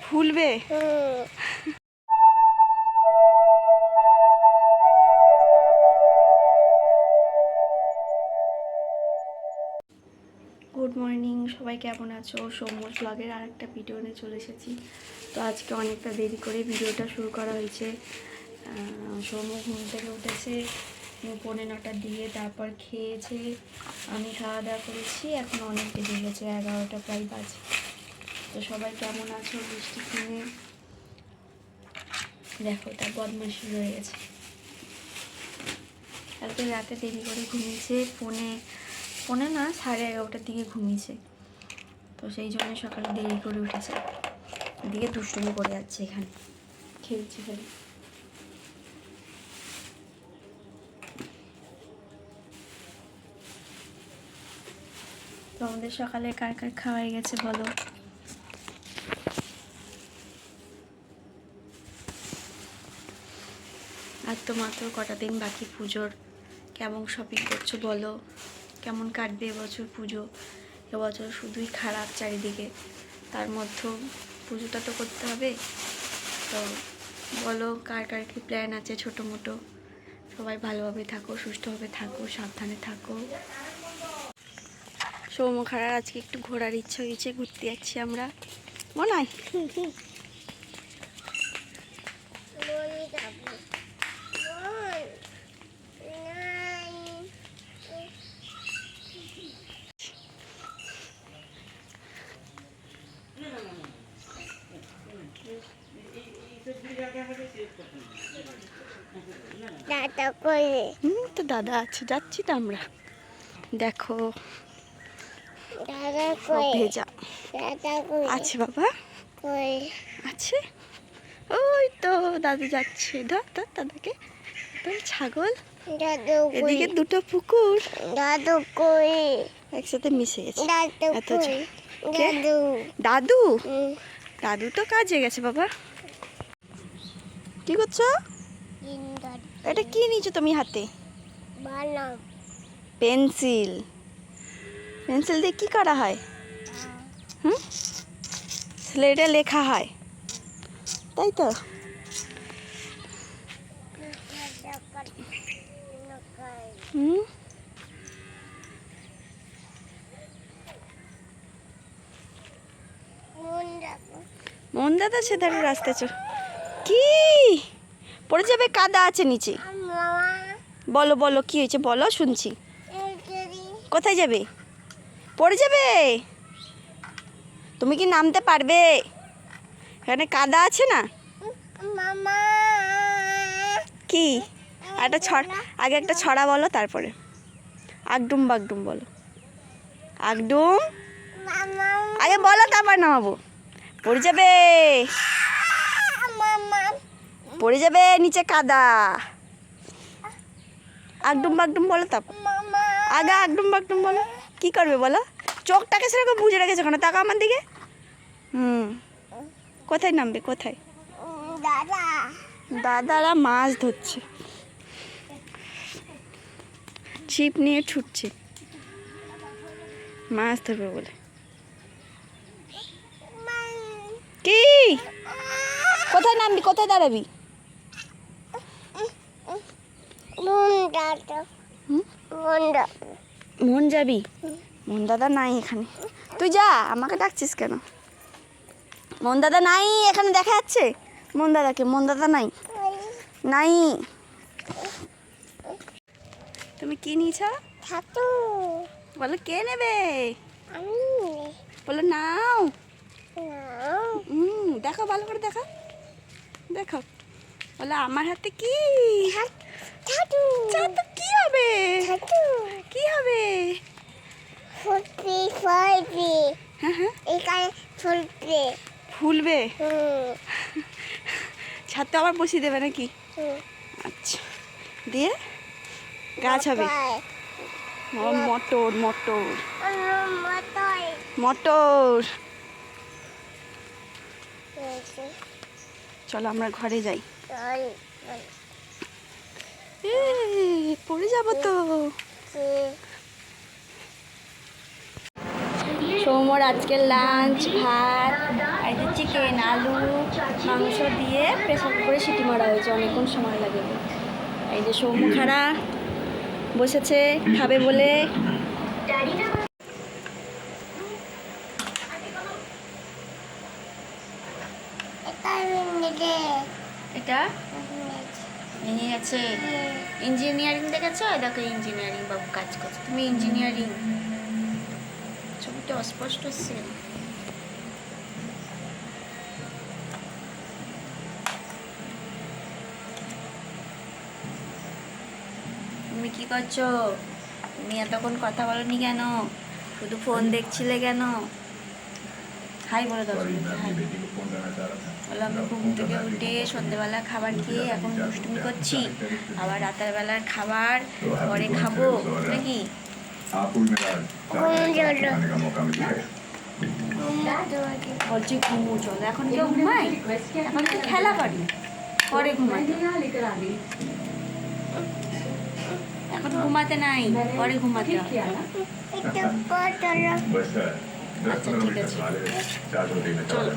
ফুলবে। Good morning, সবাই কেমন আছো? সৌম্যর ব্লগের আর একটা ভিডিও নিয়ে চলে এসেছি। তো আজকে অনেকটা দেরি করে ভিডিওটা শুরু করা হয়েছে। সৌম্য ঘুম থেকে উঠেছে 9:45 দিয়ে, তারপর খেয়েছে, আমি খাওয়া দাওয়া করেছি। এখন অনেক দেরি হয়েছে, 11টা প্রায় বাজে। তো সবাই কেমন আছো? বৃষ্টি কিনে দেখো তার বদমাশি হয়ে গেছে। কালকে রাতে দেরি করে ঘুমিয়েছে, ফোনে না 11:30টার দিকে ঘুমিয়েছে। তো সেই জন্য সকালে দেরি করে উঠেছে, এদিকে দুষ্টুমি করে যাচ্ছে, এখানে খেলছে খালি। তো আমাদের সকালে কার কার খাওয়া হয়ে গেছে বলো? আর তো মাত্র কটা দিন বাকি পুজোর। কেমন শপিং করছো বলো? কেমন কাটবে এবছর পুজো? এবছর শুধুই খারাপ চারিদিকে, তার মধ্যেও পুজোটা তো করতে হবে। তো বলো কার কার কি প্ল্যান আছে ছোটো মোটো? সবাই ভালোভাবে থাকো, সুস্থভাবে থাকো, সাবধানে থাকো। সৌম্যখারার আজকে একটু ঘোরার ইচ্ছা হয়েছে, ঘুরতে যাচ্ছি আমরা, মনে হয়। তো দাদা আছে, যাচ্ছি তো আমরা। দেখো সব ভেজা আছে বাবা, আছে ওই তো দাদু যাচ্ছে। ধর ধর দাদাকে, ছাগল। এদিকে দুটো পুকুর একসাথে মিশে গেছে। এত দাদু, দাদু তো কাজে গেছে বাবা। কি করছো? এটা কি নিয়েছো তুমি হাতে? পেন্সিল। পেন্সিল দিয়ে কি করা হয়? স্লেটে লেখা হয়, তাই তো? মন দাদা সে ধারে রাস্তায় চল। কি পড়ে যাবে, কাদা আছে নিচে। বলো বলো কি হয়েছে বলো, শুনছি। কোথায় যাবে? পড়ে যাবে। তুমি কি নামতে পারবে? এখানে কাদা আছে না। কি একটা আগে একটা ছড়া বলো, তারপরে আগডুম বাগডুম বলো। আগডুম আগে বলো, তারপর নামাবো। পড়ে যাবে, পড়ে যাবে, নিচে কাদা। আগডুম বাগডুম বলো, তারপর আগে আগডুম বাগডুম বলো। কি করবে বলো? চোখটাকে সেরকম বুঝে রেখেছো কেন? তাকা আমার দিকে। কোথায় নামবে, কোথায়? দাদারা মাছ ধরছে, ছিপ নিয়ে ছুটছে মাছ ধরবে বলে। কি কোথায় নামবি, কোথায় দাঁড়াবি? মন যাবি? মন দাদা নাই এখানে, তুই যা। আমাকে ডাকছিস কেন? মন দাদা নাই এখানে, দেখা যাচ্ছে মন দাদাকে। মন দাদা নাই, নাই। তুমি কি নিয়েছ বলো? কে নেবে বলো? নাও। দেখো ভালো করে, দেখো দেখো। বলো আমার হাতে কি? কি হবে? কি হবে? ফুলবে। ছাদটা আবার বসিয়ে দেবে নাকি? আচ্ছা, দিয়ে গাছ হবে। মটর মটর মটর। চলো আমরা ঘরে যাই, পড়ে যাবো তো। সৌম্যর আজকের লাঞ্চ ভাত আর যে চিকেন আলু মাংস দিয়ে প্রেসার কুকারে সিটি মারা হয়েছে, অনেকক্ষণ সময় লাগে। এই যে সৌম্য খাড়া বসেছে খাবে বলে। এটা ভেঙে গেছে। ইঞ্জিনিয়ারিং দেখেছো? দেখো ইঞ্জিনিয়ারিং বাবু কাজ করছে। তুমি ইঞ্জিনিয়ারিং ছবিটা অস্পষ্ট হচ্ছে। তুমি কি করছো? তুমি এতক্ষণ কথা বলনি কেন? শুধু ফোন দেখছিলে কেন? হাই বলে দাও। বলো আমি ঘুম থেকে উঠে সন্ধ্যেবেলা খাবার খেয়ে এখন দুষ্টুমি করছি, আবার রাতের বেলার খাবার পরে খাবো নাকি? বলছি ঘুমো চলো। এখন কেউ ঘুমায়? এখন তো খেলা করে, পরে ঘুমাতে। এখন ঘুমাতে নাই, পরে ঘুমাতে হবে। আচ্ছা ঠিক আছে চলো।